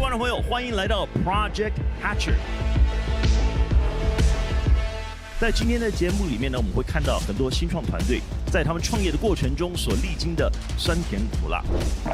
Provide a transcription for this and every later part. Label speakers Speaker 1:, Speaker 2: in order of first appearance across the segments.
Speaker 1: 观众朋友，欢迎来到 Project Hatcher。在今天的节目里面呢，我们会看到很多新创团队在他们创业的过程中所历经的酸甜苦辣。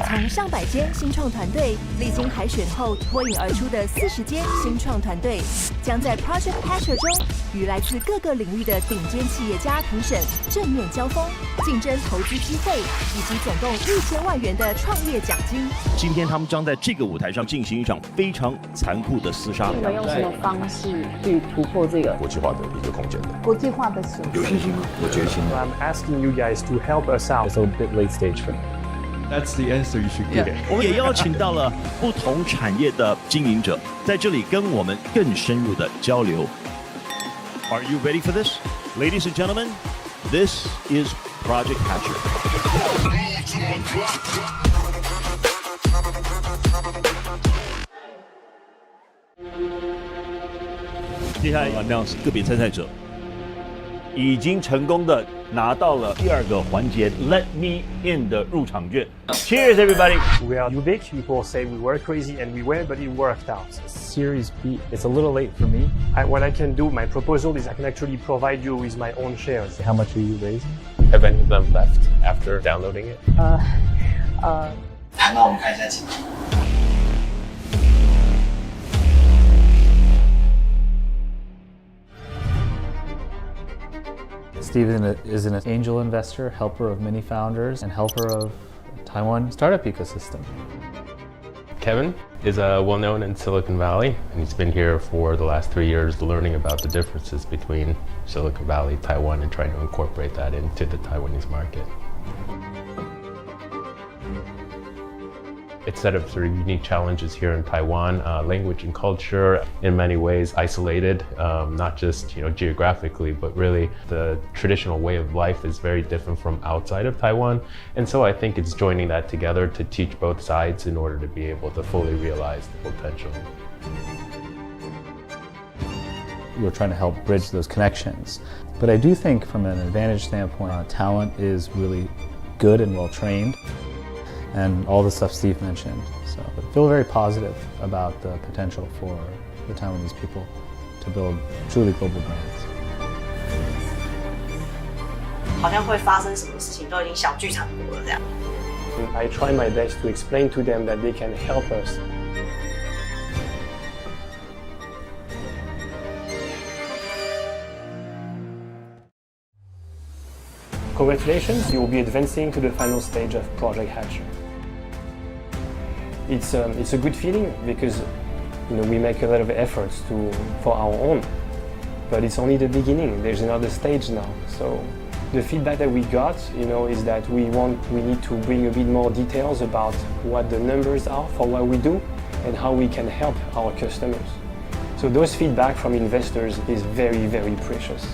Speaker 2: 从上百间新创团队历经海选后脱颖而出的40间新创团队，将在 Project Hatcher 中与来自各个领域的顶尖企业家评审正面交锋，竞争投资机会以及总共1000万元的创业奖金。
Speaker 1: 今天他们将在这个舞台上进行一场非常残酷的厮杀。
Speaker 3: 你们用什么方式去突破这个
Speaker 4: 国际化的一个空间的？
Speaker 3: 国际化的形式？
Speaker 4: 有信心吗？有决心。
Speaker 5: I'm asking you guys to help us out.
Speaker 6: It's a bit late stage for me.
Speaker 7: That's the answer you should get.
Speaker 1: 我们也邀请到了不同产业的经营者，在这里跟我们更深入的交流。Are you ready for this, ladies and gentlemen? This is Project Hatcher. 接下来 announce 个别参赛者已经成功的拿到了第2个环节 Let Me In 的入场券。Cheers, everybody!
Speaker 5: We are unique. People say we were crazy, and we were, but it worked out.
Speaker 6: Series B, it's a little late for me.
Speaker 5: What I can do, my proposal is I can actually provide you with my own shares.
Speaker 6: How much are you raising?
Speaker 4: Have any of them left after downloading it?
Speaker 8: 那我们看一下情况。
Speaker 6: Steven is an angel investor, helper of many founders, and helper of Taiwan startup ecosystem.
Speaker 4: Kevin is well-known in Silicon Valley, and he's been here for the last 3 years learning about the differences between Silicon Valley, Taiwan, and trying to incorporate that into the Taiwanese market. It's set up sort of unique challenges here in Taiwan, language and culture, in many ways isolated, not just geographically, but really the traditional way of life is very different from outside of Taiwan. And so I think it's joining that together to teach both sides in order to be able to fully realize the potential.
Speaker 6: We're trying to help bridge those connections. But I do think from an advantage standpoint, talent is really good and well trained. And all the stuff Steve mentioned. So I feel very positive about the potential for the Taiwanese people to build truly global brands.
Speaker 9: 好像会发生什么事情都已经小剧场过了这样。
Speaker 5: I try my best to explain to them that they can help us. Congratulations, you will be advancing to the final stage of Project Hatcher. It's a good feeling because we make a lot of efforts for our own, but it's only the beginning. There's another stage now. So the feedback that we got, is that we need to bring a bit more details about what the numbers are for what we do and how we can help our customers. So those feedback from investors is very, very precious.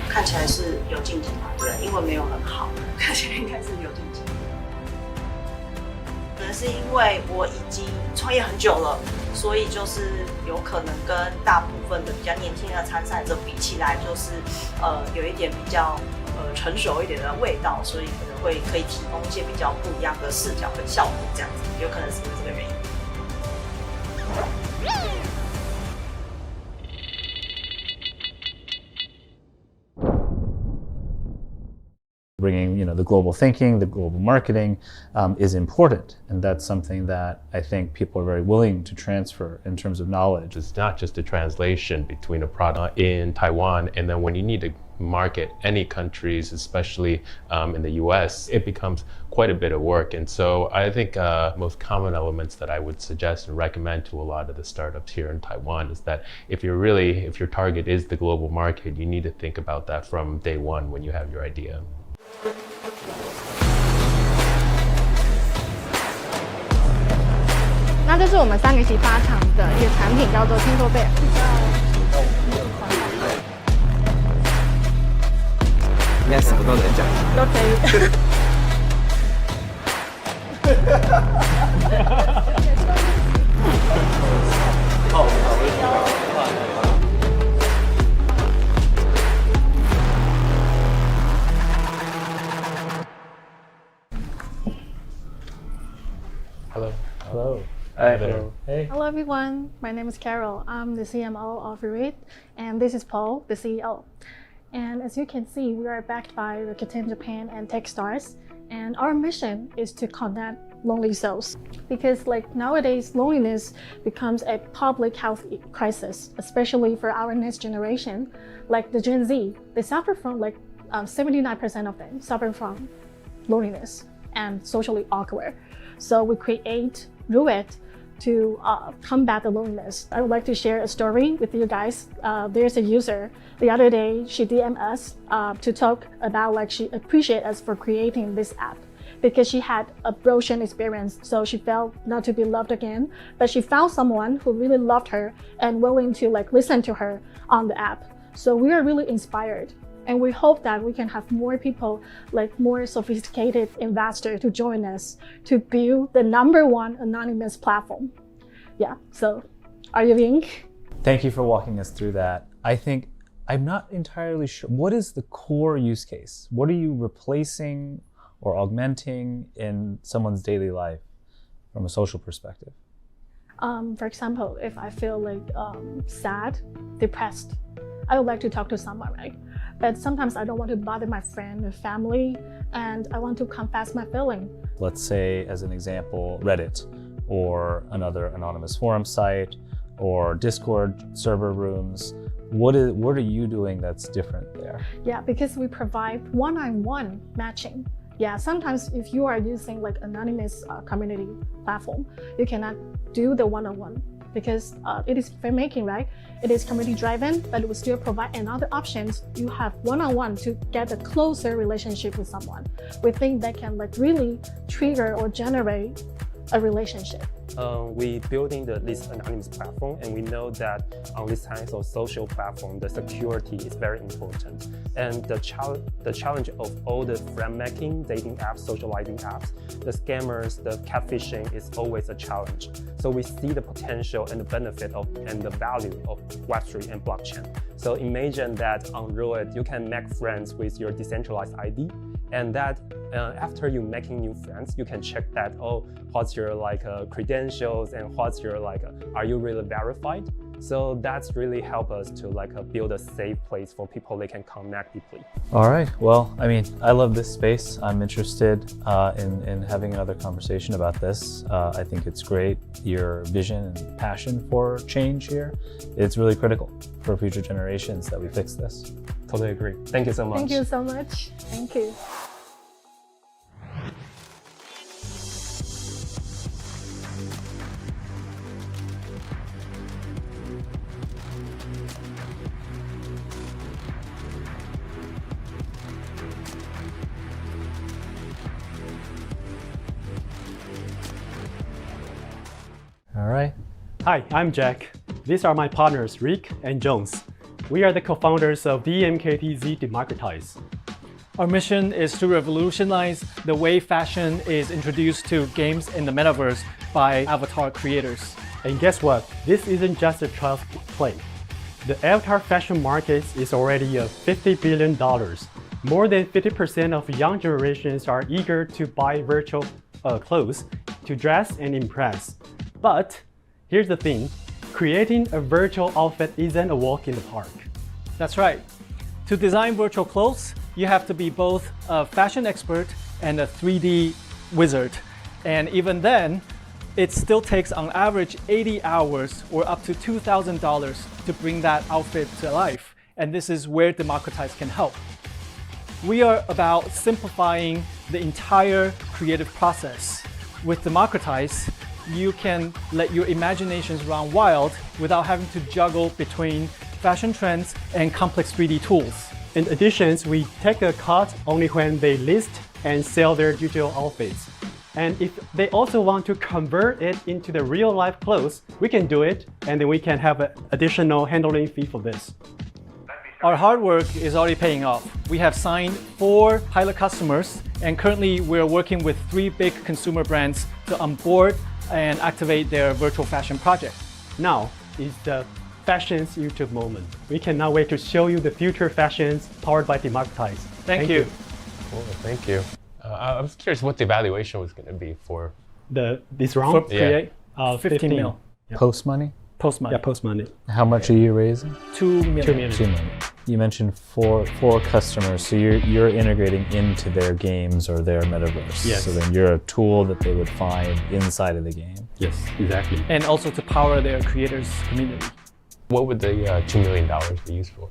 Speaker 9: 看起来是有晋级嘛，对，英文没有很好，看起来应该是有晋级。可能是因为我已经创业很久了，所以就是有可能跟大部分的比较年轻的参赛者比起来，就是有一点比较成熟一点的味道，所以可能可以提供一些比较不一样的视角跟效果，这样子，有可能是因为这个原因。
Speaker 6: Bringing the global thinking, the global marketing is important, and that's something that I think people are very willing to transfer in terms of knowledge.
Speaker 4: It's not just a translation between a product in Taiwan, and then when you need to market any countries, especially in the US, it becomes quite a bit of work. And so I think most common elements that I would suggest and recommend to a lot of the startups here in Taiwan is that if your target is the global market, you need to think about that from day one when you have your idea.
Speaker 3: 那这是我们3个一起发厂的一个产品，叫做听说贝尔。
Speaker 8: 应该什么都能讲。
Speaker 3: 都可以。
Speaker 4: Hello.
Speaker 5: Hello.
Speaker 3: Hello everyone, my name is Carol. I'm the CMO of Read, and this is Paul, the CEO. And as you can see, we are backed by Rakuten Japan and Techstars, and our mission is to connect lonely souls. Because nowadays, loneliness becomes a public health crisis, especially for our next generation. Like the Gen Z, they suffer from 79% of them suffer from loneliness and socially awkward. So we create Rued to combat the loneliness. I would like to share a story with you guys. There's a user, the other day, she DM'd us to talk about she appreciate us for creating this app because she had a broken experience, so she felt not to be loved again, but she found someone who really loved her and willing to listen to her on the app. So we are really inspired. And we hope that we can have more people, more sophisticated investors to join us to build the #1 anonymous platform. Yeah, so are you in?
Speaker 6: Thank you for walking us through that. I think I'm not entirely sure. What is the core use case? What are you replacing or augmenting in someone's daily life from a social perspective?
Speaker 3: For example, if I feel sad, depressed, I would like to talk to someone, right? But sometimes I don't want to bother my friend or family, and I want to confess my feeling.
Speaker 6: Let's say, as an example, Reddit or another anonymous forum site or Discord server rooms. What are you doing that's different there?
Speaker 3: Yeah, because we provide one-on-one matching. Yeah, sometimes if you are using anonymous community platform, you cannot do the one-on-one because it is filmmaking, right? It is community driven, but we still provide another options. You have one-on-one to get a closer relationship with someone. We think that can really trigger or generate a relationship.
Speaker 5: We building this anonymous platform, and we know that on this kind of social platform, the security is very important. And the challenge of all the friend making, dating apps, socializing apps, the scammers, the catfishing is always a challenge. So we see the potential and the benefit and the value of Web3 and blockchain. So imagine that on Rued, you can make friends with your decentralized ID, and that after you making new friends, you can check that, what's your credentials and what's your are you really verified? So that's really help us to build a safe place for people they can connect deeply.
Speaker 6: All right. Well, I mean, I love this space. I'm interested in having another conversation about this. I think it's great. Your vision and passion for change here, it's really critical for future generations that we fix this.
Speaker 5: Totally agree. Thank you so much.
Speaker 3: Thank you so much. Thank you.
Speaker 6: All right.
Speaker 10: Hi, I'm Jack. These are my partners, Rick and Jones. We are the co-founders of DMKTZ Democratize.
Speaker 11: Our mission is to revolutionize the way fashion is introduced to games in the metaverse by avatar creators.
Speaker 10: And guess what? This isn't just a child's play. The avatar fashion market is already $50 billion. More than 50% of young generations are eager to buy virtual clothes to dress and impress. But here's the thing, creating a virtual outfit isn't a walk in the park.
Speaker 11: That's right. To design virtual clothes, you have to be both a fashion expert and a 3D wizard. And even then, it still takes on average 80 hours or up to $2,000 to bring that outfit to life. And this is where Democratize can help. We are about simplifying the entire creative process. With Democratize, you can let your imaginations run wild without having to juggle between fashion trends and complex 3D tools.
Speaker 10: In addition, we take a cut only when they list and sell their digital outfits. And if they also want to convert it into the real life clothes, we can do it, and then we can have an additional handling fee for this.
Speaker 11: Our hard work is already paying off. We have signed 4 pilot customers, and currently we're working with 3 big consumer brands to onboard and activate their virtual fashion project.
Speaker 10: Now is the fashions YouTube moment. We cannot wait to show you the future fashions powered by Democratize.
Speaker 11: Thank you.
Speaker 4: Cool, thank you. I was curious what the evaluation was going to be for
Speaker 10: this round.
Speaker 11: For create 15 mil.
Speaker 6: Post money?
Speaker 11: Post money.
Speaker 10: Yeah, post money.
Speaker 6: How much are you raising?
Speaker 11: 2 million.
Speaker 10: 2 million.
Speaker 6: 2 million. You mentioned four customers, so you're integrating into their games or their metaverse.
Speaker 10: Yes.
Speaker 6: So then you're a tool that they would find inside of the game.
Speaker 10: Yes, exactly.
Speaker 11: And also to power their creators community.
Speaker 4: What would the $2 million be used for?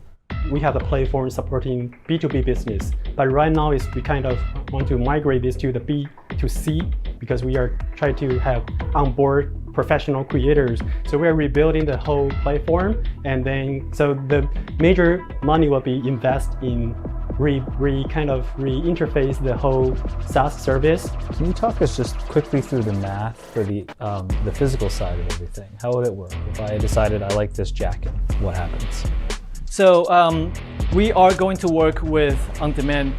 Speaker 10: We have a platform supporting B2B business, but right now we kind of want to migrate this to the B2C because we are trying to have onboard professional creators. So we are rebuilding the whole platform, and then so the major money will be invested in reinterface the whole SaaS service.
Speaker 6: Can you talk us just quickly through the math for the physical side of everything? How would it work? If I decided I like this jacket, what happens?
Speaker 11: So we are going to work with on-demand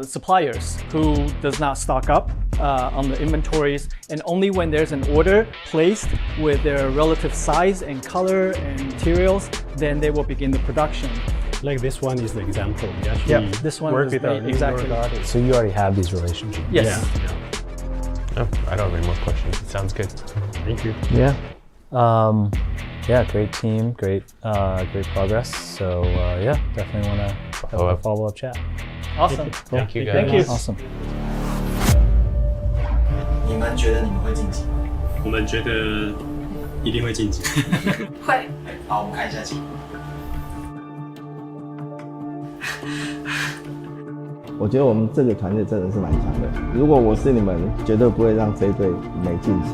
Speaker 11: suppliers who does not stock up on the inventories, and only when there's an order placed with their relative size and color and materials, then they will begin the production.
Speaker 10: Like this one is the example. We actually
Speaker 11: this one
Speaker 10: work
Speaker 11: is
Speaker 10: with our
Speaker 11: exactly.
Speaker 6: So you already have these relationships?
Speaker 11: Yes.
Speaker 10: Yeah.
Speaker 4: Oh, I don't have any more questions. It sounds good.
Speaker 10: Thank you.
Speaker 6: Yeah. Yeah, great team, great progress. So yeah, definitely want to have a follow-up chat.
Speaker 11: Awesome.
Speaker 6: Cool.
Speaker 4: Thank you guys.
Speaker 11: Thank you.
Speaker 6: Awesome.
Speaker 8: 你们觉得你们会晋级？
Speaker 10: 我们觉得一定会晋级。
Speaker 9: 会。
Speaker 8: 好，我们看一下请。
Speaker 12: 我觉得我们这个团队真的是蛮强的。如果我是你们，绝对不会让这一队没晋级。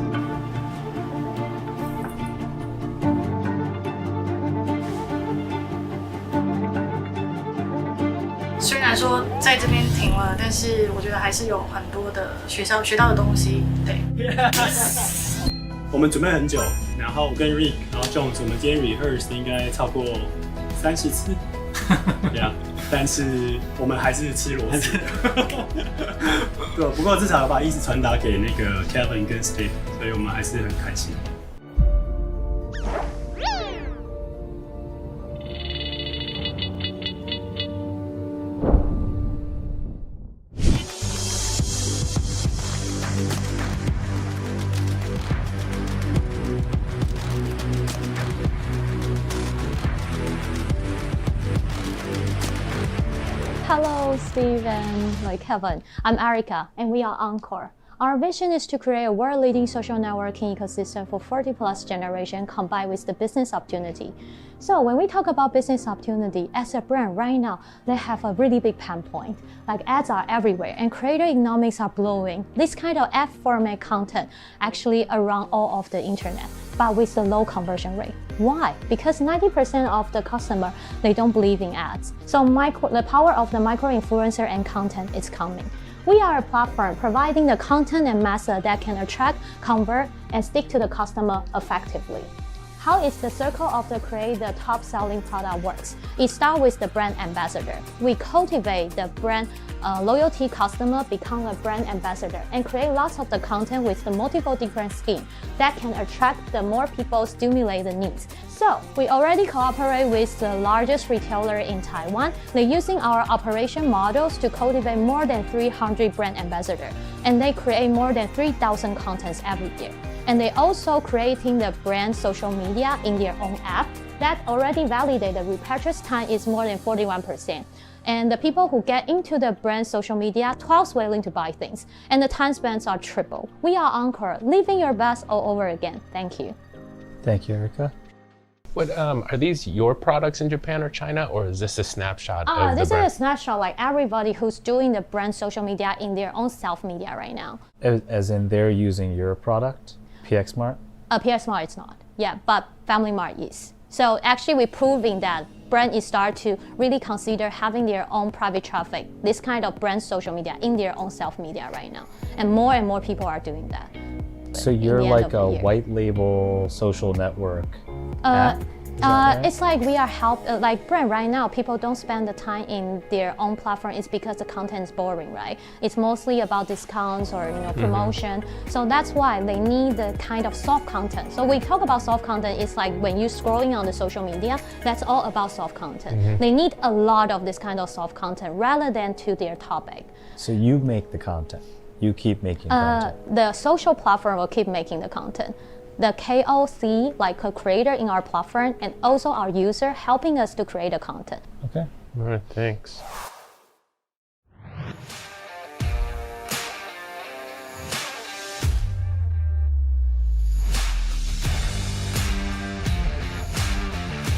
Speaker 3: 虽然说在这边停了，但是我觉得还是有很多的学到的东西。对。
Speaker 10: 我们准备很久，然后我跟 Rick， 然后 Jones， 我们今天 rehearse 应该超过30次，对啊，但是我们还是吃螺丝。对，不过至少要把意思传达给那个 Kevin 跟 Steve， 所以我们还是很开心。
Speaker 13: Hello, Steve and Kevin. I'm Erica, and we are Encore. Our vision is to create a world-leading social networking ecosystem for 40+ generation combined with the business opportunity. So when we talk about business opportunity, as a brand right now, they have a really big pain point. Like ads are everywhere and creator economics are blowing. This kind of ad format content actually around all of the internet, but with the low conversion rate. Why? Because 90% of the customer, they don't believe in ads. So the power of the micro-influencer and content is coming. We are a platform providing the content and method that can attract, convert, and stick to the customer effectively. How is the circle of the create the top selling product works? It starts with the brand ambassador. We cultivate the brand loyalty customer become a brand ambassador and create lots of the content with the multiple different schemes that can attract the more people, stimulate the needs. So we already cooperate with the largest retailer in Taiwan. They're using our operation models to cultivate more than 300 brand ambassadors, and they create more than 3,000 contents every year. And they also creating the brand social media in their own app that already validated repurchase time is more than 41%. And the people who get into the brand social media, 12 willing to buy things. And the time spans are triple. We are Encore, living your best all over again. Thank you.
Speaker 6: Thank you, Erica.
Speaker 4: What are these your products in Japan or China, or is this a snapshot of the
Speaker 13: This
Speaker 4: brand?
Speaker 13: is a snapshot like everybody who's doing the brand social media in their own self-media right now.
Speaker 6: As in they're using your product, PXMart?
Speaker 13: PXMart is not, yeah, but Family Mart is. So actually we're proving that brand is start to really consider having their own private traffic, this kind of brand social media in their own self-media right now. And more people are doing that.
Speaker 6: So you're like a white label social network app?
Speaker 13: It's like we are like brand right now, people don't spend the time in their own platform. It's because the content is boring, right? It's mostly about discounts or promotion. So that's why they need the kind of soft content. So we talk about soft content, it's like when you're scrolling on the social media, that's all about soft content. They need a lot of this kind of soft content rather than to their topic.
Speaker 6: So you make the content. You keep making content.
Speaker 13: The social platform will keep making the content. the KOC, like a creator in our platform, and also our user helping us to create the content.
Speaker 6: Okay.
Speaker 4: All right, thanks.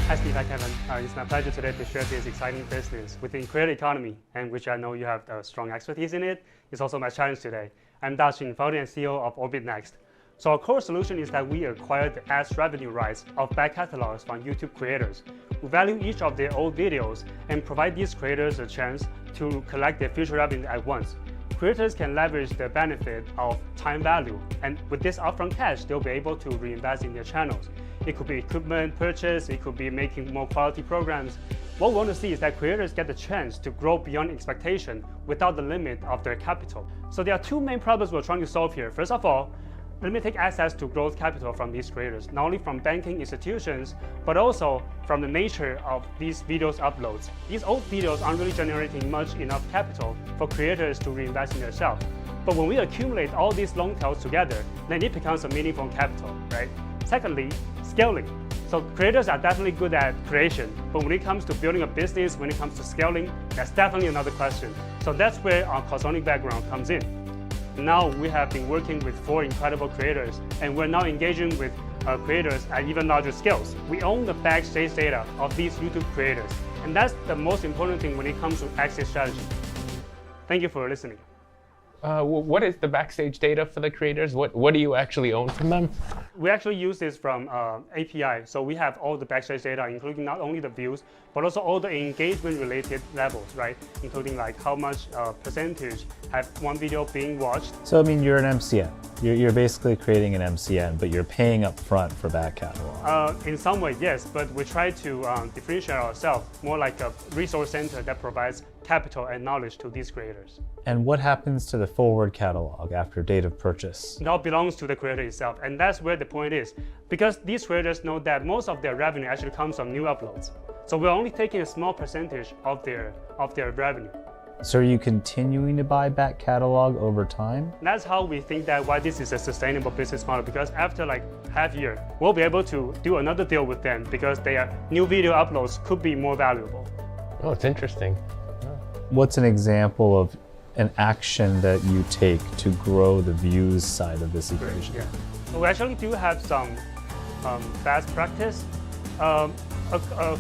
Speaker 10: Hi Steve, hi Kevin. It's my pleasure today to share this exciting business within creator economy, and which I know you have strong expertise in it. It's also my challenge today. I'm Da-Xin, founder and CEO of Orbit Next. So our core solution is that we acquire the ads revenue rights of back catalogs from YouTube creators. We value each of their old videos and provide these creators a chance to collect their future revenue at once. Creators can leverage the benefit of time value, and with this upfront cash, they'll be able to reinvest in their channels. It could be equipment purchase, it could be making more quality programs. What we want to see is that creators get the chance to grow beyond expectation without the limit of their capital. So there are two main problems we're trying to solve here. First of all, limited access to growth capital from these creators, not only from banking institutions, but also from the nature of these videos uploads. These old videos aren't really generating much enough capital for creators to reinvest in themselves. But when we accumulate all these long tails together, then it becomes a meaningful capital, right? Secondly, scaling. So creators are definitely good at creation, but when it comes to building a business, when it comes to scaling, that's definitely another question. So that's where our Cosonic background comes in. Now we have been working with 4 incredible creators, and we're now engaging with creators at even larger scales. We own the backstage data of these YouTube creators, and that's the most important thing when it comes to exit strategy. Thank you for listening.
Speaker 4: What is the backstage data for the creators? What do you actually own from them?
Speaker 10: We actually use this from API. So we have all the backstage data, including not only the views, but also all the engagement related levels, right? Including like how much percentage have one video being watched.
Speaker 6: So I mean, you're an MCN. You're basically creating an MCN, but you're paying up front for back catalog.
Speaker 10: In some way, yes, but we try to differentiate ourselves more like a resource center that provides capital and knowledge to these creators.
Speaker 6: And what happens to the forward catalog after date of purchase?
Speaker 10: It all belongs to the creator itself, and that's where the point is. Because these creators know that most of their revenue actually comes from new uploads. So we're only taking a small percentage of their revenue.
Speaker 6: So are you continuing to buy back catalog over time?
Speaker 10: That's how we think that why this is a sustainable business model, because after like half year, we'll be able to do another deal with them because their new video uploads could be more valuable.
Speaker 4: Oh, it's interesting.
Speaker 6: What's an example of an action that you take to grow the views side of this equation?
Speaker 10: Yeah. So we actually do have some best practice. A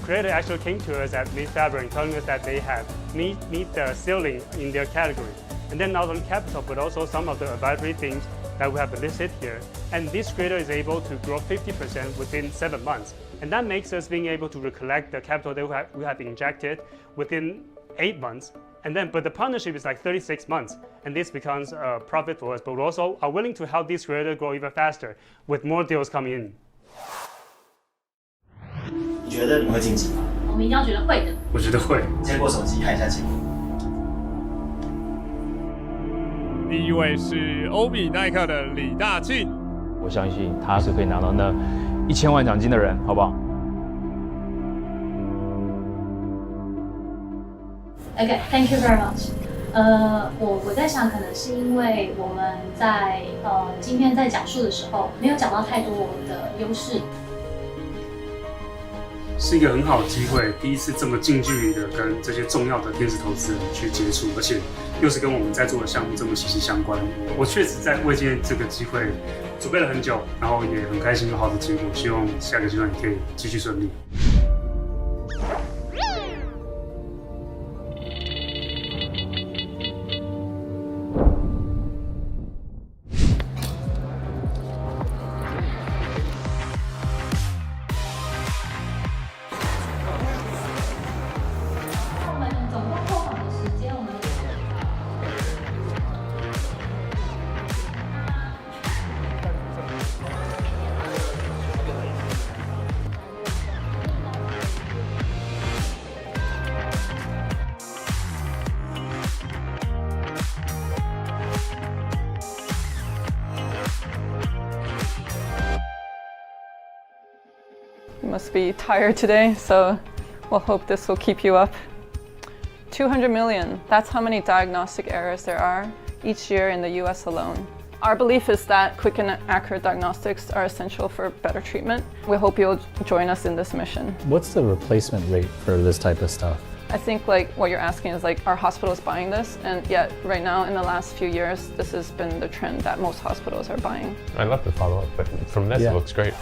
Speaker 10: creator actually came to us at mid-February telling us that they have meet the ceiling in their category. And then not only capital, but also some of the advisory things that we have listed here. And this creator is able to grow 50% within 7 months. And that makes us being able to recollect the capital that we have injected within 8 months. And then, but the partnership is like 36 months, and this becomes a profit for us. But we also are willing to help these creators grow even faster with more deals coming in.
Speaker 8: 你觉得你会晋级吗？
Speaker 14: 我们一定要觉得会的。
Speaker 10: 我觉得会。
Speaker 8: 接过手机看一下结果。
Speaker 15: 第一位是欧比耐克的李大庆，
Speaker 16: 我相信他是可以拿到那1000万奖金的人，好不好？
Speaker 14: Okay, thank you very much. 我在想，可能是因为我们在今天在讲述的时候，没有讲到太多我的优势。
Speaker 10: 是一个很好的机会，第一次这么近距离的跟这些重要的天使投资人去接触，而且又是跟我们在做的项目这么息息相关。我确实在为今天这个机会准备了很久，然后也很开心有好的结果，希望下个阶段也可以继续顺利。
Speaker 17: You must be tired today, so we'll hope this will keep you up. 200 million, that's how many diagnostic errors there are each year in the US alone. Our belief is that quick and accurate diagnostics are essential for better treatment. We hope you'll join us in this mission.
Speaker 6: What's the replacement rate for this type of stuff?
Speaker 17: I think like what you're asking is like, are hospitals buying this? And yet right now in the last few years, this has been the trend that most hospitals are buying.
Speaker 4: I'd love to follow up, but from this, it looks great.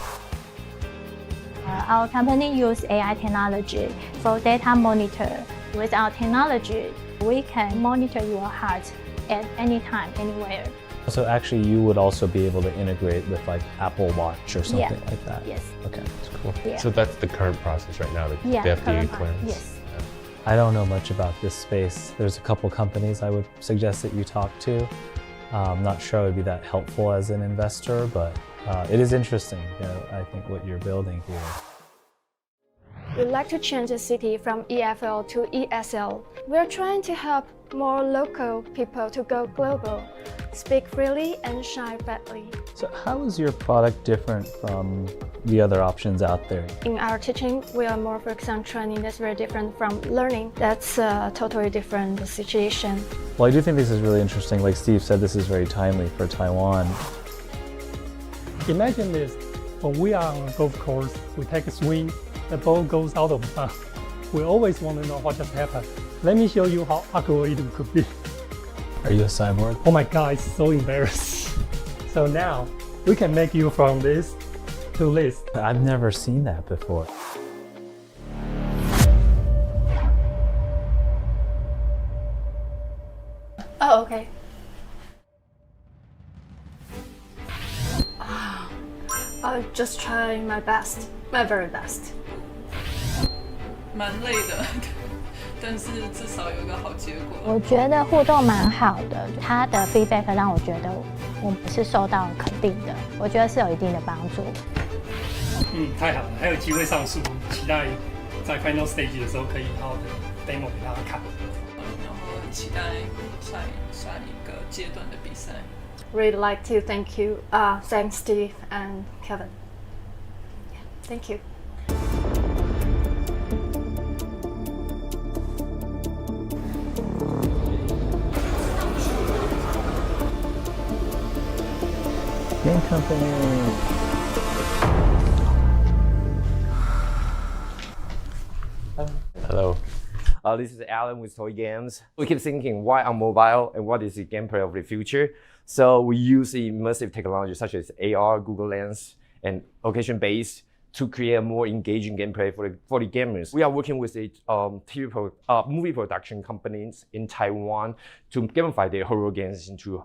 Speaker 13: Our company uses AI technology for data monitor. With our technology, we can monitor your heart at any time, anywhere.
Speaker 6: So actually you would also be able to integrate with like Apple Watch or something like that?
Speaker 13: Yes.
Speaker 6: Okay.
Speaker 4: That's cool.
Speaker 13: Yeah.
Speaker 4: So that's the current process right now, the FDA clearance?
Speaker 13: Yes.
Speaker 6: I don't know much about this space. There's a couple companies I would suggest that you talk to. I'm not sure I would be that helpful as an investor, but it is interesting, I think, what you're building here.
Speaker 18: We'd like to change the city from EFL to ESL. We're trying to help more local people to go global, speak freely and shine brightly.
Speaker 6: So how is your product different from the other options out there?
Speaker 18: In our teaching, we are more focused on training. That's very different from learning. That's a totally different situation.
Speaker 6: Well, I do think this is really interesting. Like Steve said, this is very timely for Taiwan.
Speaker 10: Imagine this, when we are on a golf course, we take a swing, the ball goes out of bounds. We always want to know what just happened. Let me show you how accurate it could be.
Speaker 6: Are you a cyborg?
Speaker 10: Oh my God, it's so embarrassing. So now, we can make you from this to this.
Speaker 6: I've never seen that before.
Speaker 18: Oh, okay. I'll just try my best, my very best.
Speaker 17: 蛮累的，但是至少有一个好结果。
Speaker 13: 我觉得互动蛮好的，他的 feedback 让我觉得我们是受到肯定的，我觉得是有一定的帮助。
Speaker 10: 太好了，还有机会上诉，期待在 final stage 的时候可以好好的 demo 给大家看。
Speaker 17: 然后很期待下一个阶段的比赛。
Speaker 18: Really like to thank you, thanks Steve and Kevin. Yeah, thank you.
Speaker 6: Game company.
Speaker 4: Hello.
Speaker 19: This is Alan with Toy Games. We keep thinking why on mobile and what is the gameplay of the future. So we use immersive technology such as AR, Google Lens, and location-based to create a more engaging gameplay for the gamers. We are working with a movie production companies in Taiwan to gamify their horror games into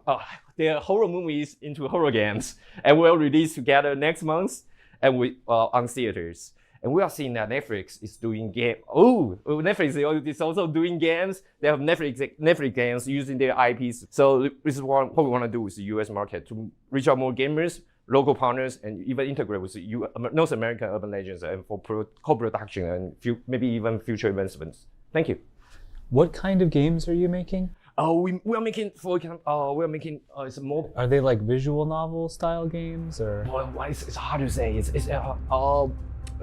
Speaker 19: their horror movies into horror games, and we'll release together next month, and we on theaters. And we are seeing that Netflix is doing game. Netflix is also doing games. They have Netflix games using their IPs. So this is what we want to do with the US market to reach out more gamers, local partners, and even integrate with North American urban legends and for co-production and maybe even future investments. Thank you.
Speaker 6: What kind of games are you making?
Speaker 19: We are making, for example, it's more.
Speaker 6: Are they like visual novel style games or?
Speaker 19: Well, it's hard to say.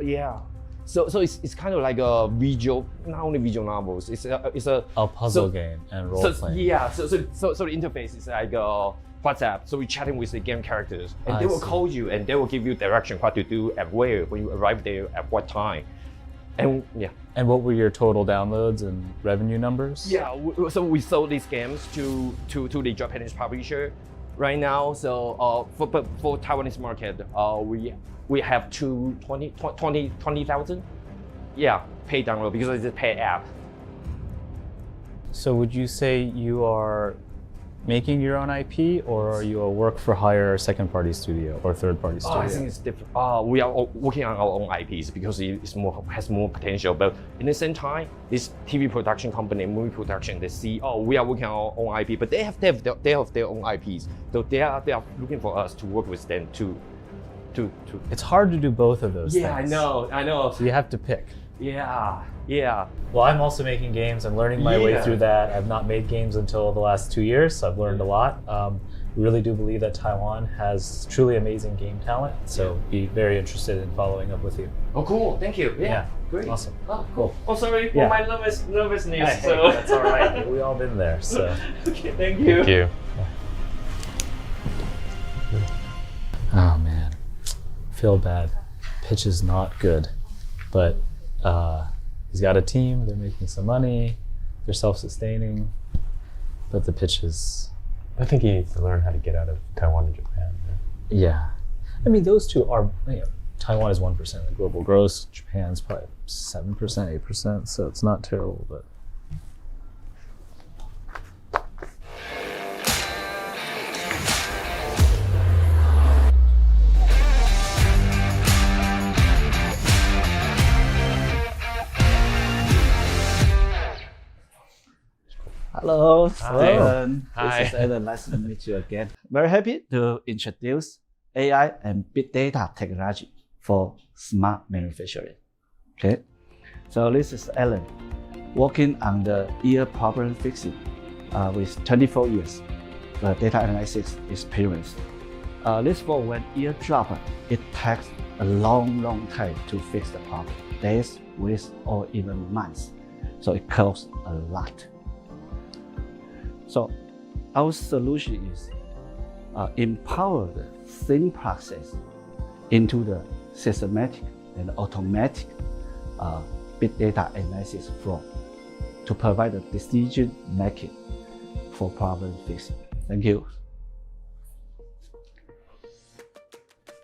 Speaker 19: Yeah. So it's kind of like a visual, not only visual novels. It's a
Speaker 6: puzzle game and role playing.
Speaker 19: Yeah. So the interface is like WhatsApp. So we're chatting with the game characters, and they will call you and they will give you direction what to do at where when you arrive there at what time. And yeah.
Speaker 6: And what were your total downloads and revenue numbers?
Speaker 19: Yeah. So we sold these games to the Japanese publisher right now. So for Taiwanese market, we have 20,000, yeah, paid download because it's a paid app.
Speaker 6: So would you say you are making your own IP, or are you a work-for-hire second-party studio or third-party studio?
Speaker 19: I think it's different. We are working on our own IPs because has more potential. But in the same time, this TV production company, movie production, they see, we are working on our own IP, but they have their own IPs. So they are looking for us to work with them to.
Speaker 6: It's hard to do both of those things.
Speaker 19: Yeah, I know.
Speaker 6: So you have to pick.
Speaker 19: Yeah.
Speaker 6: Well, I'm also making games. I'm learning my way through that. I've not made games until the last 2 years, so I've learned a lot. We really do believe that Taiwan has truly amazing game talent, so be very interested in following up with you.
Speaker 19: Oh, cool. Thank you. Yeah.
Speaker 6: Great. Awesome.
Speaker 19: Oh, cool. Oh, sorry for my nervousness.
Speaker 6: Hey, that's all right. We've all been there. So.
Speaker 19: Okay, thank you.
Speaker 4: Thank you.
Speaker 6: feel bad. Pitch is not good, but he's got a team, they're making some money, they're self-sustaining, but the pitch is...
Speaker 4: I think he needs to learn how to get out of Taiwan and Japan.
Speaker 6: Yeah. I mean, those two are, Taiwan is 1% of the global gross, Japan's probably 7%, 8%, so it's not terrible, but...
Speaker 12: Hello,
Speaker 4: Hi.
Speaker 12: Alan.
Speaker 4: Hi.
Speaker 12: This is Alan. Nice to meet you again. Very happy to introduce AI and big data technology for smart manufacturing. Okay, so this is Alan, working on the ear problem fixing with 24 years data analysis experience. This for when ear drop, it takes a long time to fix the problem, days, weeks, or even months. So it costs a lot. So our solution is empower the same process into the systematic and automatic big data analysis flow to provide the decision making for problem fixing. Thank you.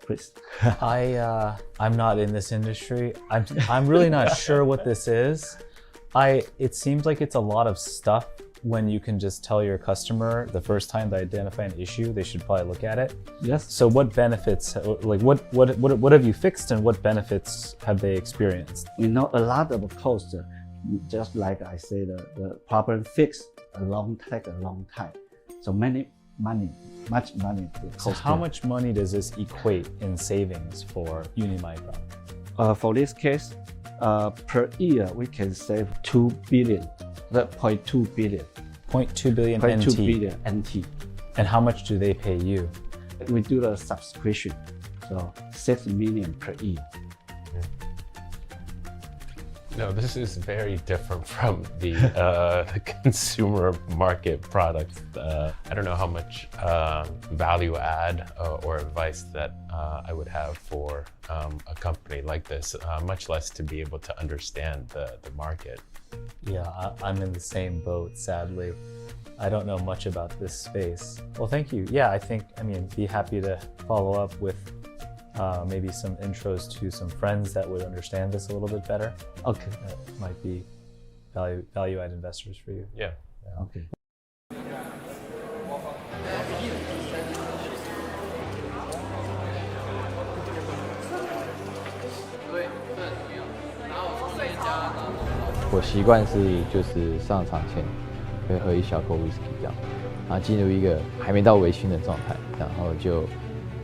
Speaker 12: Please.
Speaker 6: I'm not in this industry. I'm really not sure what this is. It seems like it's a lot of stuff when you can just tell your customer the first time they identify an issue, they should probably look at it.
Speaker 12: Yes.
Speaker 6: So what benefits, like what have you fixed and what benefits have they experienced?
Speaker 12: We know a lot of costs, just like I said, the problem fix take a long time. So much money.
Speaker 6: So how much money does this equate in savings for Unimicro?
Speaker 12: For this case, per year we can save 2 billion. 0.2 billion.
Speaker 6: 0.2 billion NT.
Speaker 12: 0.2 billion NT.
Speaker 6: And how much do they pay you?
Speaker 12: We do the subscription, so 6 million per year.
Speaker 4: No, this is very different from the consumer market product. I don't know how much value add or advice that I would have for a company like this, much less to be able to understand the market.
Speaker 6: Yeah, I'm in the same boat, sadly. I don't know much about this space. Well, thank you. Yeah, be happy to follow up with maybe some intros to some friends that would understand this a little bit better.
Speaker 12: Okay.
Speaker 6: That might be value add investors for you.
Speaker 4: Yeah.
Speaker 12: Okay.
Speaker 20: 我习惯是就是上场前会喝一小口 whisky 这样，然后进入一个还没到微醺的状态，然后就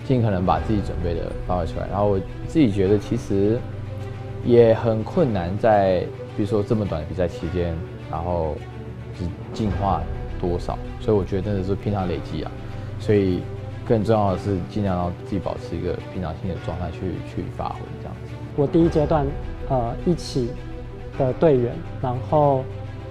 Speaker 20: 尽可能把自己准备的发挥出来。然后我自己觉得其实也很困难，在比如说这么短的比赛期间，然后进化多少，所以我觉得真的是平常累积啊。所以更重要的是尽量让自己保持一个平常心的状态去发挥这样子。
Speaker 21: 我第一阶段一起的队员，然后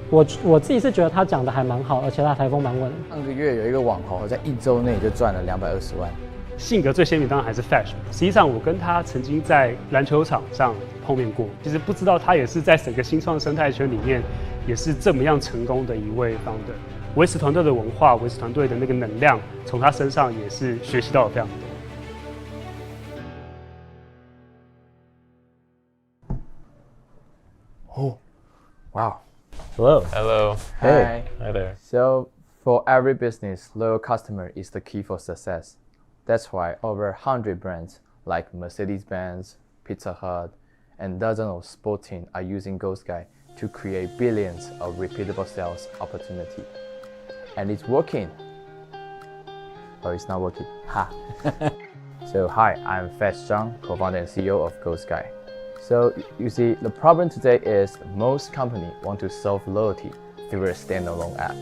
Speaker 21: 我自己是觉得他讲的还蛮好，而且他台风蛮稳。
Speaker 20: 上个月有一个网红在1周内就赚了220万。
Speaker 10: 性格最鲜明当然还是 Fashion。实际上我跟他曾经在篮球场上碰面过，其实不知道他也是在整个新创生态圈里面也是这么样成功的一位 founder。维持团队的文化，维持团队的那个能量，从他身上也是学习到了非常多。
Speaker 20: Oh, wow.
Speaker 6: Hello.
Speaker 4: Hello.
Speaker 20: Hey.
Speaker 4: Hi there.
Speaker 20: So, for every business, loyal customer is the key for success. That's why over 100 brands like Mercedes-Benz, Pizza Hut, and dozens of sports teams are using Ghost Guy to create billions of repeatable sales opportunity. And it's working. Oh, it's not working. Ha. So, hi, I'm Fast Zhang, co-founder and CEO of Ghost Guy. So, you see, the problem today is most companies want to solve loyalty through a standalone app.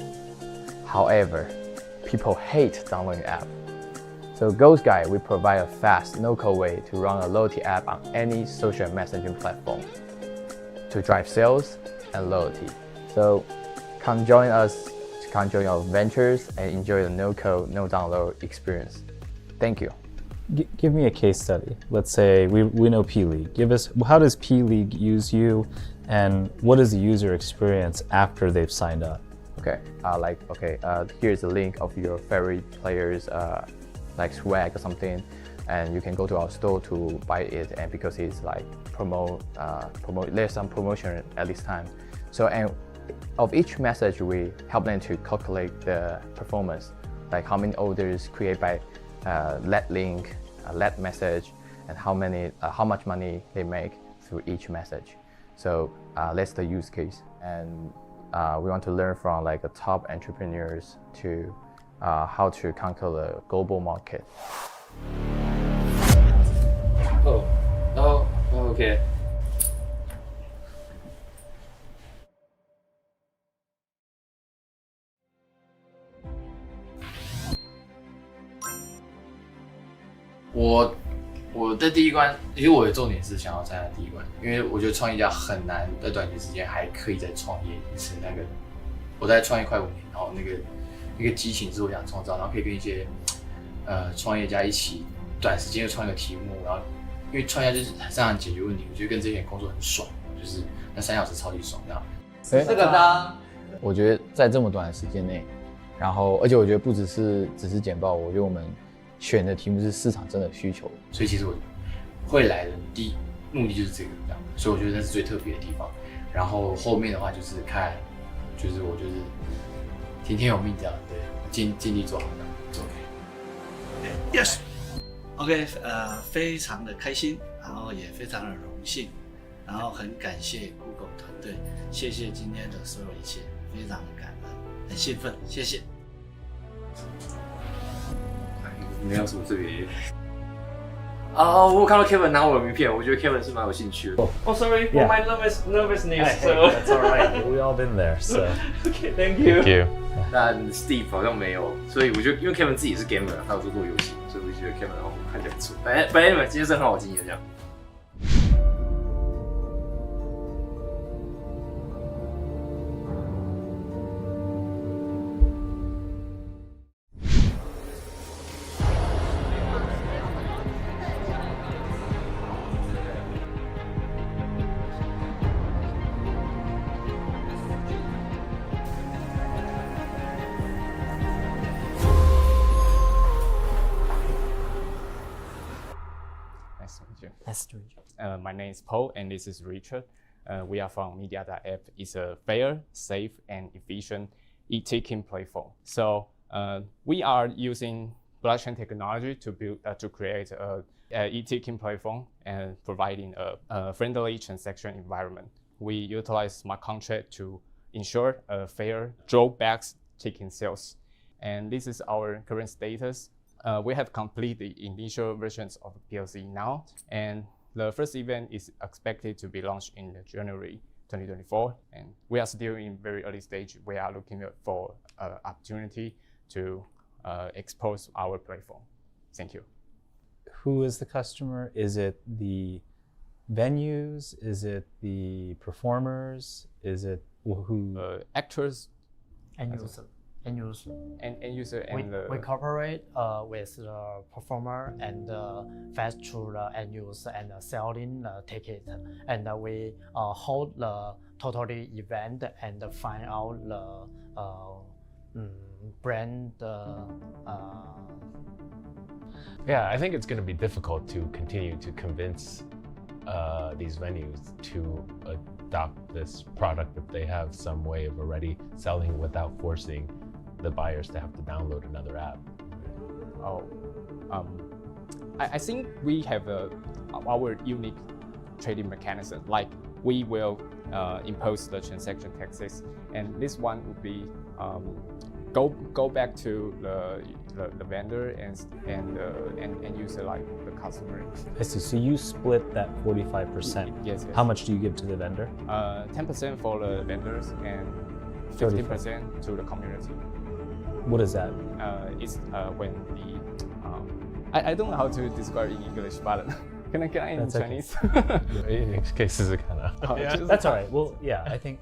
Speaker 20: However, people hate downloading app. So Ghost Guy, we provide a fast, no-code way to run a loyalty app on any social messaging platform to drive sales and loyalty. So come join us to join our ventures and enjoy the no-code, no-download experience. Thank you.
Speaker 6: Give me a case study. Let's say we know P-League. Give us, how does P-League use you, and what is the user experience after they've signed up?
Speaker 20: Okay, here's a link of your favorite players, like swag or something, and you can go to our store to buy it, and because it's like there's some promotion at this time. So, and of each message, we help them to calculate the performance, like how many orders created by that link, that message, and how much money they make through each message. So that's the use case, and we want to learn from like the top entrepreneurs to how to conquer the global market. Okay.
Speaker 16: 我的第一关，其实我的重点是想要参加第一关，因为我觉得创业家很难在短期时间还可以再创业一次。我在创业快5年，然后那个激情是我想创造，然后可以跟一些创业家一起短时间就创一个题目，然后因为创业家就是很擅长解决问题，我觉得跟这些人工作很爽，就是那3小时超级爽这样。
Speaker 20: 这个呢，我觉得在这么短的时间内，然后而且我觉得不只是简报，我觉得我们选的题目是市场真的需求，
Speaker 16: 所以其实我会来的目的就是这个这样，所以我觉得那是最特别的地方。然后后面的话就是看，就是我就是听天由命这样，对，尽力做好这样，就 OK。Yes。OK，
Speaker 12: 非常的开心，然后也非常的荣幸，然后很感谢 Google 团队，谢谢今天的所有一切，非常的感恩，很兴奋，谢谢。
Speaker 16: 没有什么特别。我有看到 Kevin 拿我的名片，我觉得 Kevin 是蛮有兴趣的。Sorry for my nervousness.
Speaker 6: Hey, that's all right. We all been there. So.
Speaker 16: Okay, thank you.
Speaker 4: Thank you.
Speaker 16: 但 Steve 好像没有，所以我觉得因为 Kevin 自己是 gamer， 他有做过游戏，所以我就觉得 Kevin 看起来不错。反正你们今天是很好的经验这样。
Speaker 2: Nice to meet you. My name is Paul, and this is Richard. We are from Media.app. It's a fair, safe, and efficient e-ticketing platform. So we are using blockchain technology to create a e-ticketing platform and providing a friendly transaction environment. We utilize smart contract to ensure a fair drawback ticketing sales. And this is our current status. We have completed the initial versions of the PLC now, and the first event is expected to be launched in January 2024. And we are still in very early stage. We are looking for opportunity to expose our platform. Thank you.
Speaker 6: Who is the customer? Is it the venues? Is it the performers? Is it who?
Speaker 2: Actors. And users.
Speaker 21: And
Speaker 2: user and
Speaker 21: we cooperate with the performer and fetch through the end user and selling the ticket, and we hold the totally event and find out the brand.
Speaker 4: Yeah, I think it's going to be difficult to continue to convince these venues to adopt this product if they have some way of already selling without forcing the buyers to have to download another app.
Speaker 2: I think we have our unique trading mechanism. Like we will impose the transaction taxes, and this one would be go back to the vendor and user, like the customer.
Speaker 6: I see. So you split that 45%.
Speaker 2: Yes.
Speaker 6: How much do you give to the vendor?
Speaker 2: 10% for the vendors and 50% to the community.
Speaker 6: What is that?
Speaker 2: It's when the I don't know how to describe in English, but Can I get in Chinese?
Speaker 4: 可以试试看啊。
Speaker 6: That's all right. Well, yeah, I think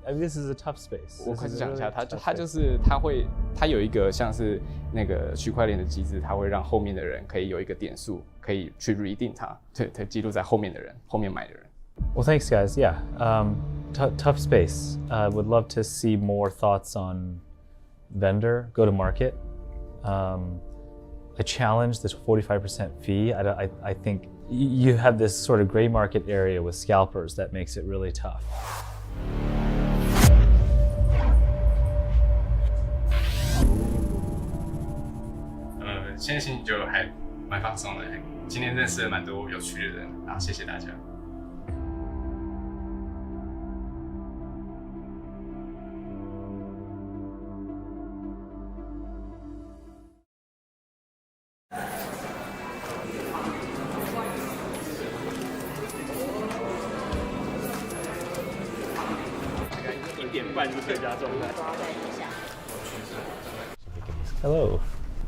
Speaker 6: this is a tough space.
Speaker 2: 我快讲一下，它有一个像是那个区块链的机制，它会让后面的人可以有一个点数，可以去 redeem 它，对，记录在后面的人，后面买的人。
Speaker 6: Well, thanks, guys. Yeah, tough space. Would love to see more thoughts on vendor go-to-market. I challenge this 45% fee. I think you have this sort of gray market area with scalpers that makes it really tough.
Speaker 2: 现在心情就还蛮放松的，今天认识了蛮多有趣的人啊，谢谢大家。
Speaker 7: Hello.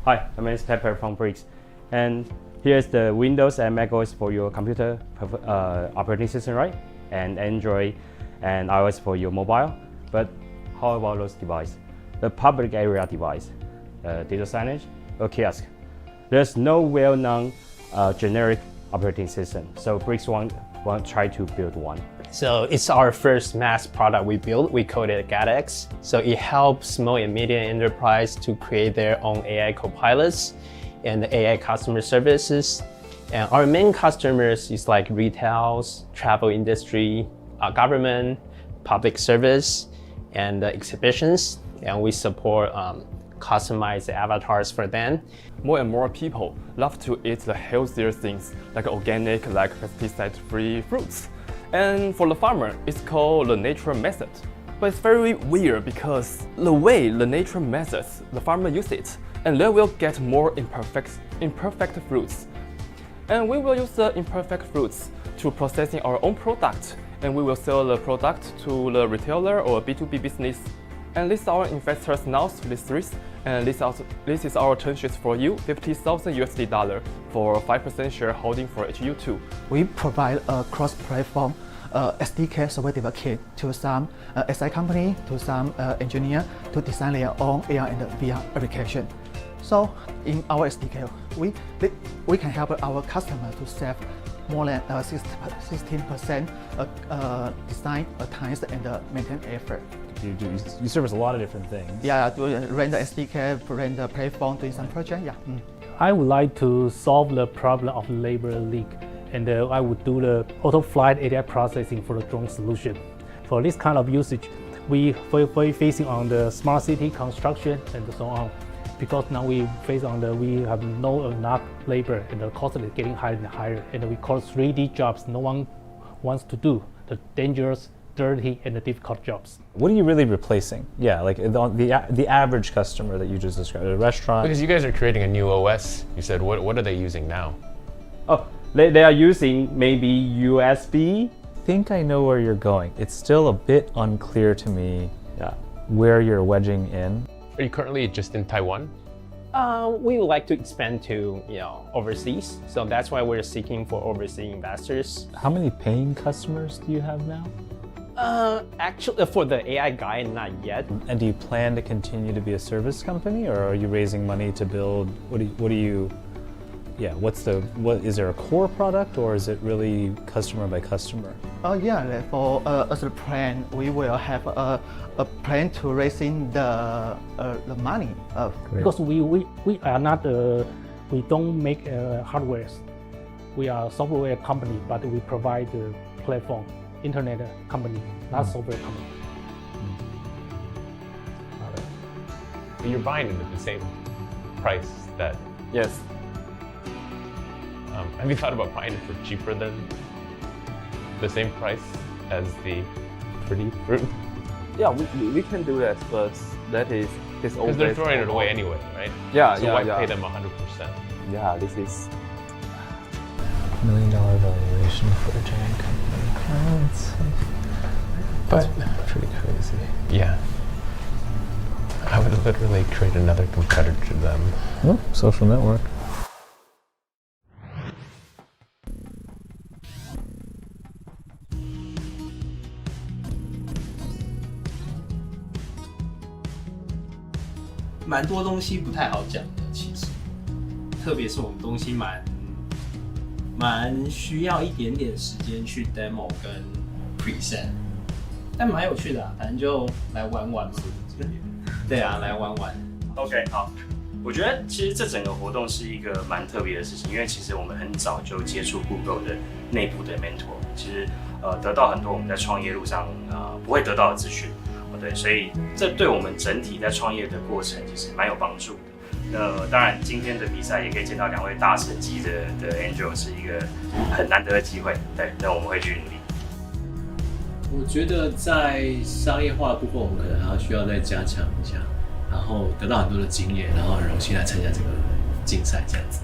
Speaker 7: Hi, my name is Pepper from Bricks. And here's the Windows and macOS for your computer operating system, right? And Android and iOS for your mobile. But how about those devices? The public area device, data signage, or kiosk. There's no well-known generic operating system. So Bricks won't try to build one.
Speaker 22: So it's our first mass product we built. We called it GatX. So it helps small and medium enterprise to create their own AI copilots and AI customer services. And our main customers is like retails, travel industry, government, public service, and exhibitions. And we support customized avatars for them.
Speaker 23: More and more people love to eat the healthier things like organic, like pesticide-free fruits. And for the farmer, it's called the natural method. But it's very weird because the way the natural methods, the farmer use it, and they will get more imperfect fruits. And we will use the imperfect fruits to processing our own product, and we will sell the product to the retailer or B2B business. And this is our investors now, this risk, and this is our term sheets for you, $50,000 for 5% shareholding for HU2.
Speaker 24: We provide a cross-platform SDK software development kit to some SI company, to some engineer to design their own AR and VR application. So in our SDK, we can help our customer to save more than 16% design time and maintenance effort.
Speaker 6: You service a lot of different things.
Speaker 24: Yeah, run the SDK, run the platform, doing some project. Yeah.
Speaker 10: I would like to solve the problem of labor leak, and I would do the auto flight AI processing for the drone solution. For this kind of usage, we facing on the smart city construction and so on, because now we have no enough labor and the cost is getting higher and higher, and we call 3D jobs no one wants to do, the dangerous, dirty, and the difficult jobs.
Speaker 6: What are you really replacing? Yeah, like the average customer that you just described, a restaurant.
Speaker 4: Because you guys are creating a new OS. You said, what are they using now?
Speaker 7: Oh, they are using maybe USB.
Speaker 6: I think I know where you're going. It's still a bit unclear to me where you're wedging in.
Speaker 4: Are you currently just in Taiwan?
Speaker 22: We would like to expand to overseas, so that's why we're seeking for overseas investors.
Speaker 6: How many paying customers do you have now?
Speaker 22: Actually, for the AI guy, not yet.
Speaker 6: And do you plan to continue to be a service company, or are you raising money to build? What is there a core product, or is it really customer by customer?
Speaker 24: Yeah, for as a plan, we will have a plan to raising the money.
Speaker 10: Because we are not we don't make hardware. We are a software company, but we provide the platform. Internet company, not software company.
Speaker 4: But you're buying it at the same price that.
Speaker 23: Yes.
Speaker 4: Have you thought about buying it for cheaper than the same price as the pretty fruit?
Speaker 23: Yeah, we can do that, but that is this all.
Speaker 4: Because they're throwing it away anyway, right?
Speaker 23: Yeah,
Speaker 4: so why pay them 100%?
Speaker 23: Yeah, this is
Speaker 6: $1 million valuation for a giant company. That's pretty crazy.
Speaker 4: Yeah. I would literally create another competitor to them.
Speaker 6: Oh, social network.
Speaker 1: 蛮多东西不太好讲的，其实，特别是我们东西蛮需要一点点时间去 demo 跟 present， 但蛮有趣的啊，反正就来玩玩嘛。对啊，来玩玩。
Speaker 5: OK， 好。我觉得其实这整个活动是一个蛮特别的事情，因为其实我们很早就接触 Google 的内部的 mentor， 其实得到很多我们在创业路上不会得到的资讯，对，所以这对我们整体在创业的过程其实蛮有帮助的。当然今天的比赛也可以见到2位大神级的 Angel， 是一个很难得的机会，对，那我们会去努力。
Speaker 9: 我觉得在商业化的部分，我们可能还要需要再加强一下。然后得到很多的经验，然后很荣幸来参加这个竞赛，这样子。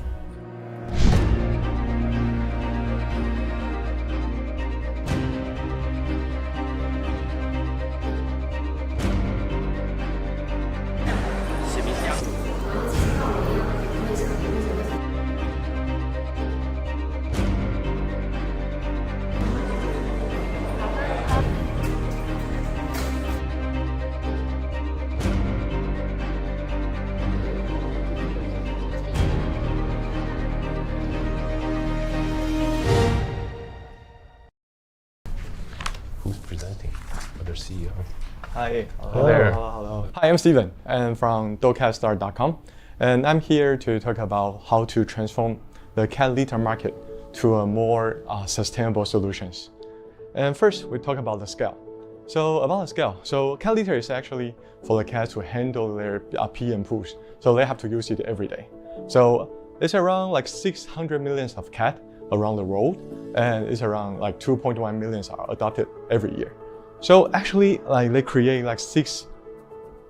Speaker 4: CEO.
Speaker 11: Hi.
Speaker 4: Hello there.
Speaker 11: Hello. Hi, I'm Steven, and from docastar.com, and I'm here to talk about how to transform the cat litter market to a more sustainable solutions. And first, we talk about the scale. So about the scale, so cat litter is actually for the cats to handle their pee and poos, so they have to use it every day. So it's around like 600 million of cats around the world, and it's around like 2.1 million are adopted every year. So actually, like they create like 6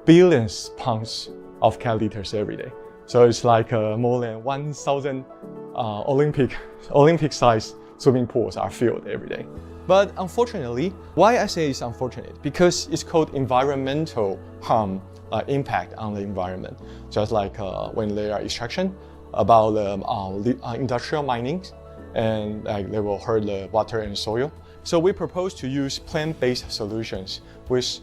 Speaker 11: billion pounds of cat litters every day. So it's like more than 1,000 Olympic-sized swimming pools are filled every day. But unfortunately, why I say it's unfortunate? Because it's called environmental harm impact on the environment. Just like when there are extraction, about industrial mining, and like they will hurt the water and soil. So we propose to use plant-based solutions with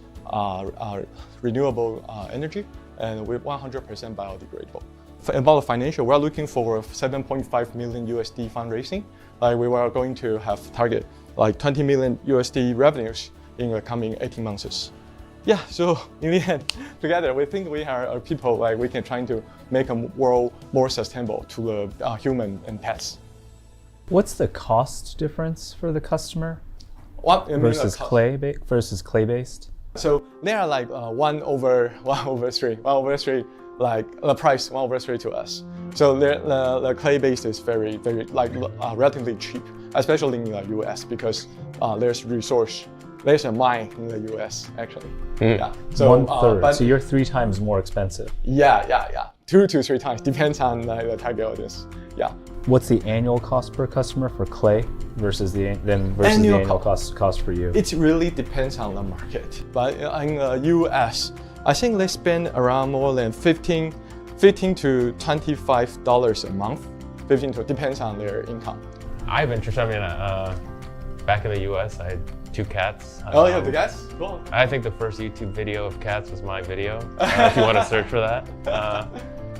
Speaker 11: renewable energy and with 100% biodegradable. About the financial, we're looking for 7.5 million USD fundraising. Like we were going to have target like 20 million USD revenues in the coming 18 months. Yeah, so in the end, together we think we are people like we can try to make a world more sustainable to the human and pets.
Speaker 6: What's the cost difference for the customer?
Speaker 11: What
Speaker 6: versus clay-based?
Speaker 11: So they are like 1/3, like the price 1/3 to us. So the clay-based is very like relatively cheap, especially in the US because there's a mine in the US actually. Yeah. So
Speaker 6: 1/3. So you're 3 times more expensive.
Speaker 11: Yeah. 2 to 3 times depends on the target audience. Yeah.
Speaker 6: What's the annual cost per customer for clay versus the annual cost for you?
Speaker 11: It really depends on the market. But in the US, I think they spend around more than $15 to $25 a month. Depends on their income.
Speaker 4: I have interest. I mean, back in the US, I had 2 cats.
Speaker 11: Oh, yeah, the cats? Cool.
Speaker 4: I think the first YouTube video of cats was my video, if you want to search for that.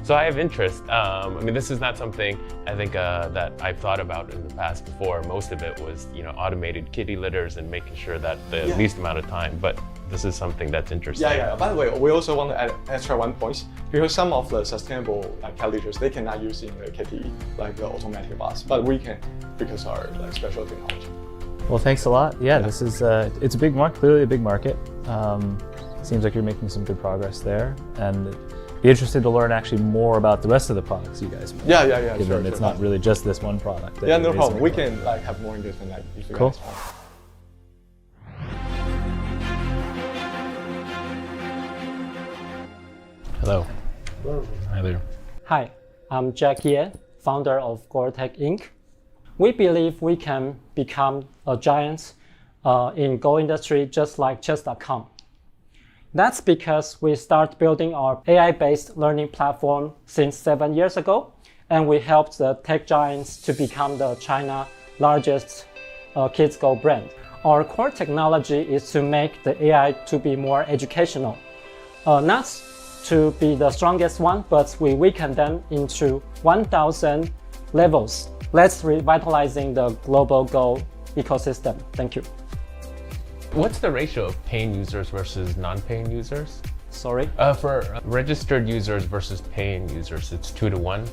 Speaker 4: So I have interest. I mean, this is not something I think that I've thought about in the past before. Most of it was, automated kitty litters and making sure that the least amount of time. But this is something that's interesting.
Speaker 11: Yeah. By the way, we also want to add extra 1 point because some of the sustainable cat litters they cannot use in the kitty like the automatic box, but we can because our special technology.
Speaker 6: Well, thanks a lot. Yeah, this is it's a big market, clearly a big market. Seems like you're making some good progress there, and be interested to learn actually more about the rest of the products you guys make.
Speaker 11: Yeah.
Speaker 6: Given it's not really just this one product.
Speaker 11: Yeah, no problem. We can have more engagement if you guys want.
Speaker 4: Hello. Hi there.
Speaker 10: Hi, I'm Jack Ye, founder of Gore-Tech Inc. We believe we can become a giant in Go industry just like chess.com. That's because we started building our AI-based learning platform since 7 years ago, and we helped the tech giants to become the China's largest Kids Go brand. Our core technology is to make the AI to be more educational, not to be the strongest one, but we weaken them into 1,000 levels. Let's revitalizing the global Go ecosystem. Thank you.
Speaker 4: What's the ratio of paying users versus non-paying users?
Speaker 10: Sorry?
Speaker 4: For registered users versus paying users, it's 2 to 1.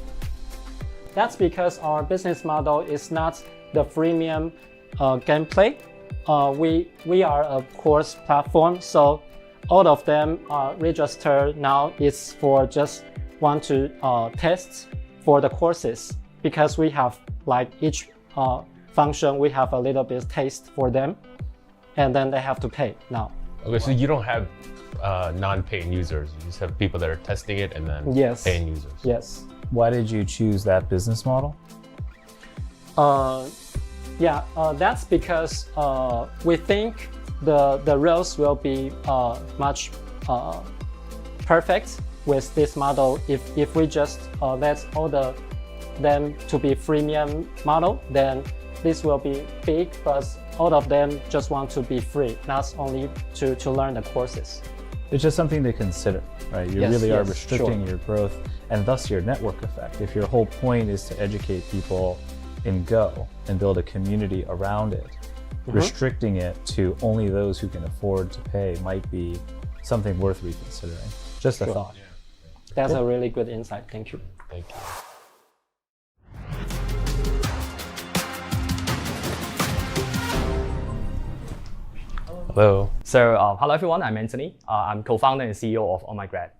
Speaker 10: That's because our business model is not the freemium gameplay. We are a course platform, so all of them are registered now. It's for just want to test for the courses, because we have like each function, we have a little bit taste for them, and then they have to pay now.
Speaker 4: Okay, so you don't have non-paying users. You just have people that are testing it and then paying users.
Speaker 10: Yes.
Speaker 6: Why did you choose that business model?
Speaker 10: That's because we think the roles will be much perfect with this model. If we just let all them to be freemium model, then this will be big, but all of them just want to be free, not only to learn the courses.
Speaker 6: It's just something to consider, right? You really are restricting your growth and thus your network effect. If your whole point is to educate people in Go and build a community around it, restricting it to only those who can afford to pay might be something worth reconsidering. Just a thought.
Speaker 10: That's a really good insight. Thank you.
Speaker 4: Thank you. Hello.
Speaker 3: So, hello everyone, I'm Anthony. I'm co-founder and CEO of OhMyGrad.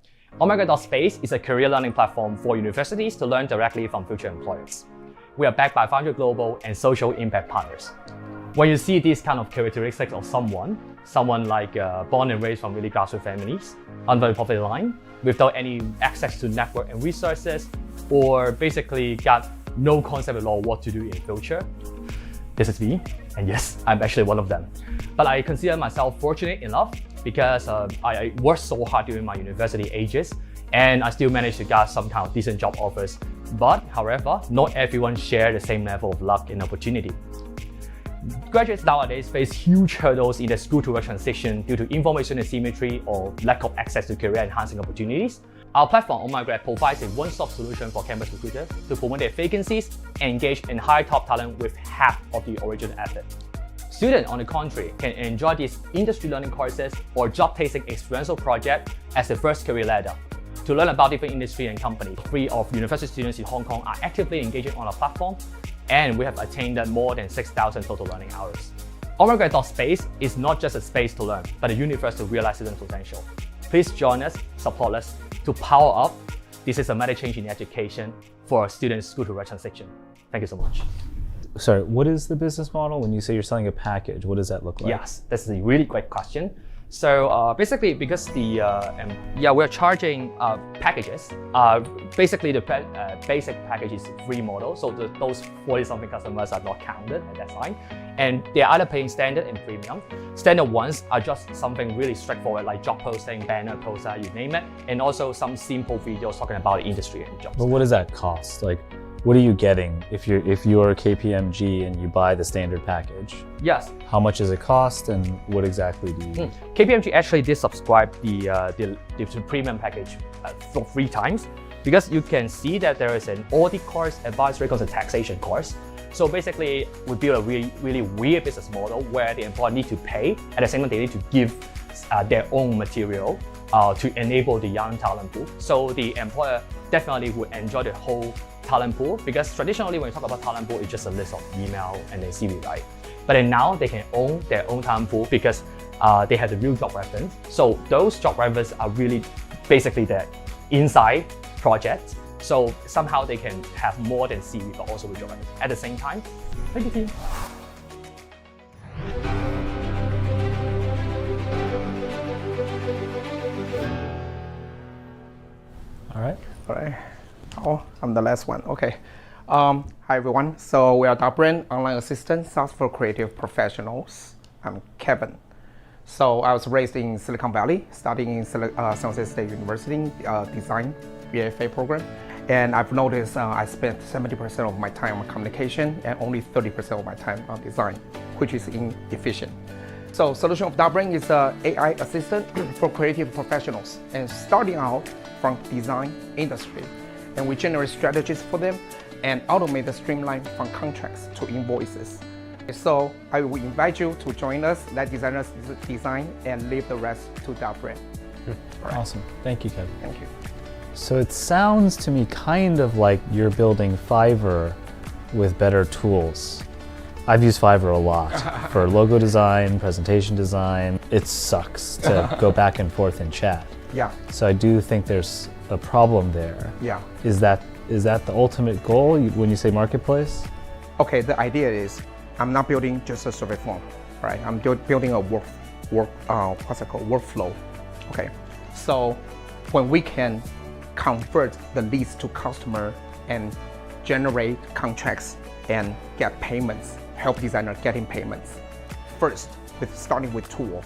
Speaker 3: OhMyGrad.space is a career learning platform for universities to learn directly from future employers. We are backed by 500 global and social impact partners. When you see these kind of characteristics of someone like born and raised from really grassroots families, under the poverty line, without any access to network and resources, or basically got no concept at all what to do in the future, this is me, and yes, I'm actually one of them. But I consider myself fortunate enough because I worked so hard during my university ages, and I still managed to get some kind of decent job offers. But however, not everyone shares the same level of luck and opportunity. Graduates nowadays face huge hurdles in the school-to-work transition due to information asymmetry or lack of access to career-enhancing opportunities. Our platform, OhMyGrad, provides a one-stop solution for campus recruiters to promote their vacancies and engage and hire top talent with half of the original effort. Students, on the contrary, can enjoy these industry learning courses or job-tasting experiential projects as the first career ladder. To learn about different industry and companies, 3 of university students in Hong Kong are actively engaging on our platform, and we have attained more than 6,000 total learning hours. OhMyGrad.space is not just a space to learn, but a universe to realize student potential. Please join us, support us to power up. This is a massive change in education for students' school-to-work transition. Thank you so much.
Speaker 6: Sorry, what is the business model? When you say you're selling a package, what does that look like?
Speaker 3: Yes, that's a really great question. So basically, because we're charging packages. Basically, the basic package is free model, so those 40-something customers are not counted at that time. And they're either paying standard and premium. Standard ones are just something really straightforward, like job posting, banner, poster, you name it, and also some simple videos talking about industry and jobs.
Speaker 6: But what does that cost? Like, what are you getting if you're a KPMG and you buy the standard package?
Speaker 3: Yes.
Speaker 6: How much does it cost, and what exactly do you?
Speaker 3: KPMG actually did subscribe the premium package for 3 times, because you can see that there is an audit course, advisory course, and taxation course. So basically, we build a really weird business model where the employer need to pay, at the same time they need to give their own material to enable the young talent pool. So the employer definitely would enjoy the whole talent pool, because traditionally when you talk about talent pool, it's just a list of email and then CV, right? But then now they can own their own talent pool because they have the real job reference. So those job references are really basically the inside project. So somehow they can have more than CV, but also with job reference at the same time. Thank you, team.
Speaker 6: All right.
Speaker 8: Oh, I'm the last one. Okay. Hi everyone. So we are the brand online assistant software creative professionals. I'm Kevin. So I was raised in Silicon Valley, studying in San Jose State University design BFA program. And I've noticed I spent 70% of my time on communication and only 30% of my time on design, which is inefficient. So solution of DartBrain is an AI assistant for creative professionals and starting out from design industry. And we generate strategies for them and automate the streamline from contracts to invoices. So I will invite you to join us, let designers design and leave the rest to DartBrain.
Speaker 6: Awesome. Thank you, Kevin.
Speaker 8: Thank you.
Speaker 6: So it sounds to me kind of like you're building Fiverr with better tools. I've used Fiverr a lot for logo design, presentation design. It sucks to go back and forth in chat.
Speaker 8: Yeah.
Speaker 6: So I do think there's a problem there.
Speaker 8: Yeah.
Speaker 6: Is that the ultimate goal when you say marketplace?
Speaker 8: Okay, the idea is I'm not building just a survey form, right? I'm building a workflow. Okay, so when we can convert the leads to customer and generate contracts and get payments, help designer getting payments. First, starting with tool.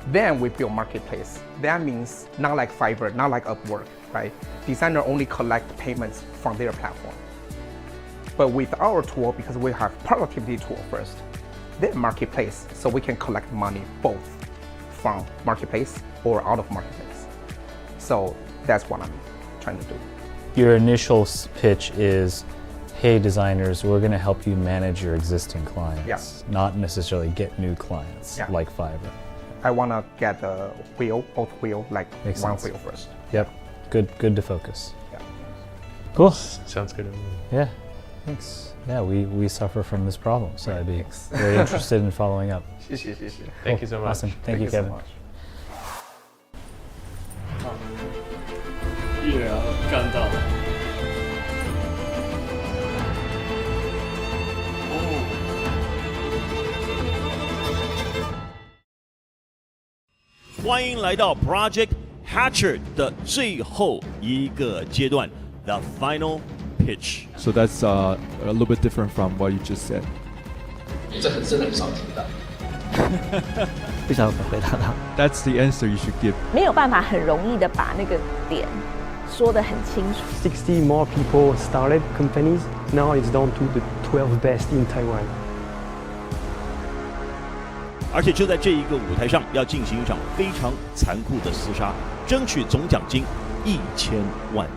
Speaker 8: Then we build marketplace. That means not like Fiverr, not like Upwork, right? Designer only collect payments from their platform. But with our tool, because we have productivity tool first, then marketplace, so we can collect money both from marketplace or out of marketplace. So that's what I'm trying to do.
Speaker 6: Your initial pitch is, hey designers, we're going to help you manage your existing clients, not necessarily get new clients like Fiverr.
Speaker 8: I want to get both wheel, like
Speaker 6: Makes
Speaker 8: one
Speaker 6: sense.
Speaker 8: wheel first.
Speaker 6: Yep, good to focus.
Speaker 8: Yeah.
Speaker 6: Cool.
Speaker 4: Sounds good to me.
Speaker 6: Yeah, thanks. Yeah, we suffer from this problem, so I'd be very interested in following up.
Speaker 4: Thank you so much.
Speaker 6: Awesome. Thank you, Kevin.
Speaker 9: 月啊，干到。
Speaker 13: 欢迎来到 Project Hatcher 的最后一个阶段 ，The Final Pitch.
Speaker 14: So that's a little bit different from what you just said.
Speaker 15: 这真的很少听到。
Speaker 24: 不晓得回答他。
Speaker 14: That's the answer you should give.
Speaker 17: 没有办法很容易的把那个点说得很清楚。
Speaker 10: 60 more people started companies. Now it's down to the 12 best in Taiwan.
Speaker 13: 而且就在这一个舞台上，要进行一场非常残酷的厮杀，争取总奖金1000万。